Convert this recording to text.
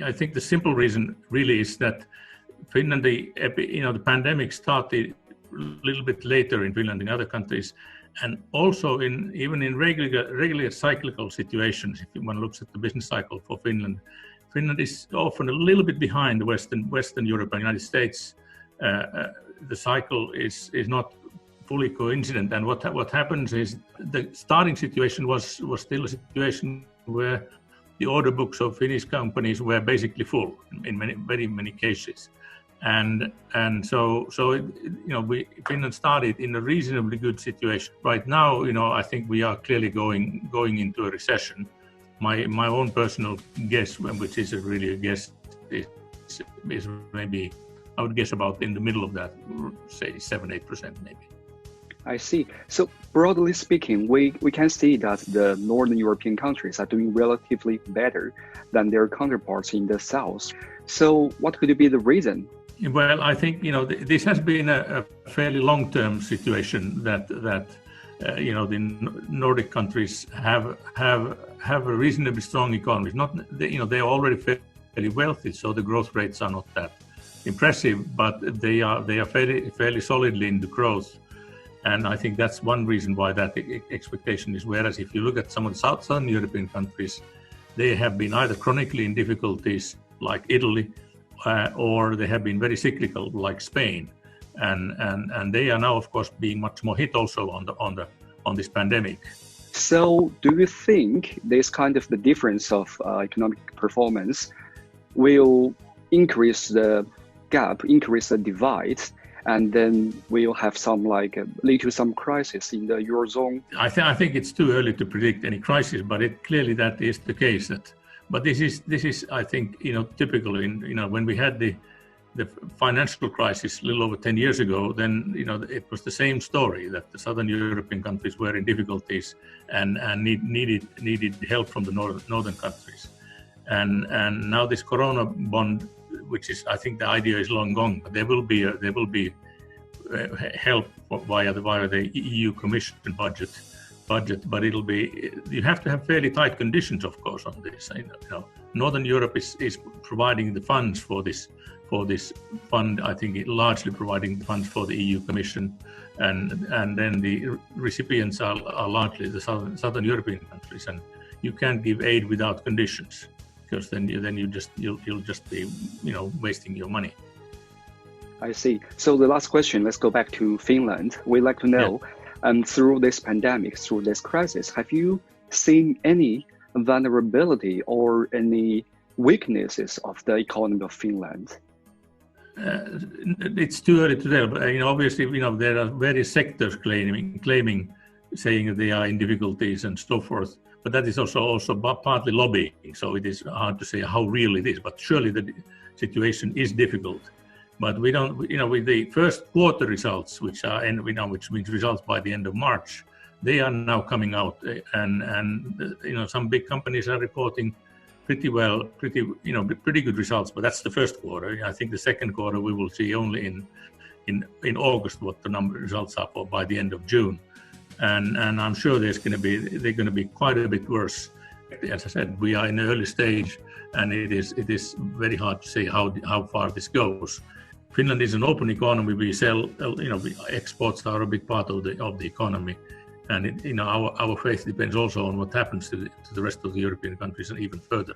I think the simple reason really is that Finland, the pandemic started a little bit later in Finland than other countries, and also even in regular cyclical situations. If one looks at the business cycle for Finland, Finland is often a little bit behind the Western Europe and United States. The cycle is not fully coincident, and what happens is the starting situation was still a situation where the order books of Finnish companies were basically full in very many cases, and so Finland started in a reasonably good situation. Right now, I think we are clearly going into a recession. My own personal guess, which is really a guess, is maybe I would guess about in the middle of that, say 7-8% maybe. I see. So broadly speaking, we can see that the Northern European countries are doing relatively better than their counterparts in the South. So what could be the reason? Well, I think this has been a fairly long-term situation that the Nordic countries have a reasonably strong economy. They are already fairly wealthy, so the growth rates are not that impressive, but they are fairly solidly in the growth. And I think that's one reason why that expectation is. Whereas if you look at some of the Southern European countries, they have been either chronically in difficulties like Italy, or they have been very cyclical like Spain, and they are now of course being much more hit also on this pandemic. So do you think this kind of the difference of economic performance will increase the gap, increase the divide, and then we'll have lead to some crisis in the Eurozone? I think it's too early to predict any crisis, but clearly that is the case. But this is I think typical when we had the financial crisis a little over 10 years ago, then it was the same story, that the Southern European countries were in difficulties and needed help from the northern countries. And now this Corona bond, which is, I think the idea is long gone, but there will be help via the EU Commission budget, but you have to have fairly tight conditions, of course, on this. Northern Europe is providing the funds for this fund. I think largely providing the funds for the EU Commission, and then the recipients are largely the Southern European countries, and you can't give aid without conditions, because then you'll just be wasting your money. I see. So the last question, let's go back to Finland. We'd like to know, through this pandemic, through this crisis, have you seen any vulnerability or any weaknesses of the economy of Finland? It's too early to tell, but obviously there are various sectors claiming, saying that they are in difficulties and so forth. But that is also partly lobbying, so it is hard to say how real it is. But surely the situation is difficult. But we don't, with the first quarter results, which means results by the end of March, they are now coming out, and some big companies are reporting pretty good results. But that's the first quarter. I think the second quarter we will see only in August what the results are for by the end of June. And I'm sure they're going to be quite a bit worse. As I said, we are in the early stage, and it is very hard to say how far this goes. Finland is an open economy. We sell, exports are a big part of the economy, and our faith depends also on what happens to the rest of the European countries and even further.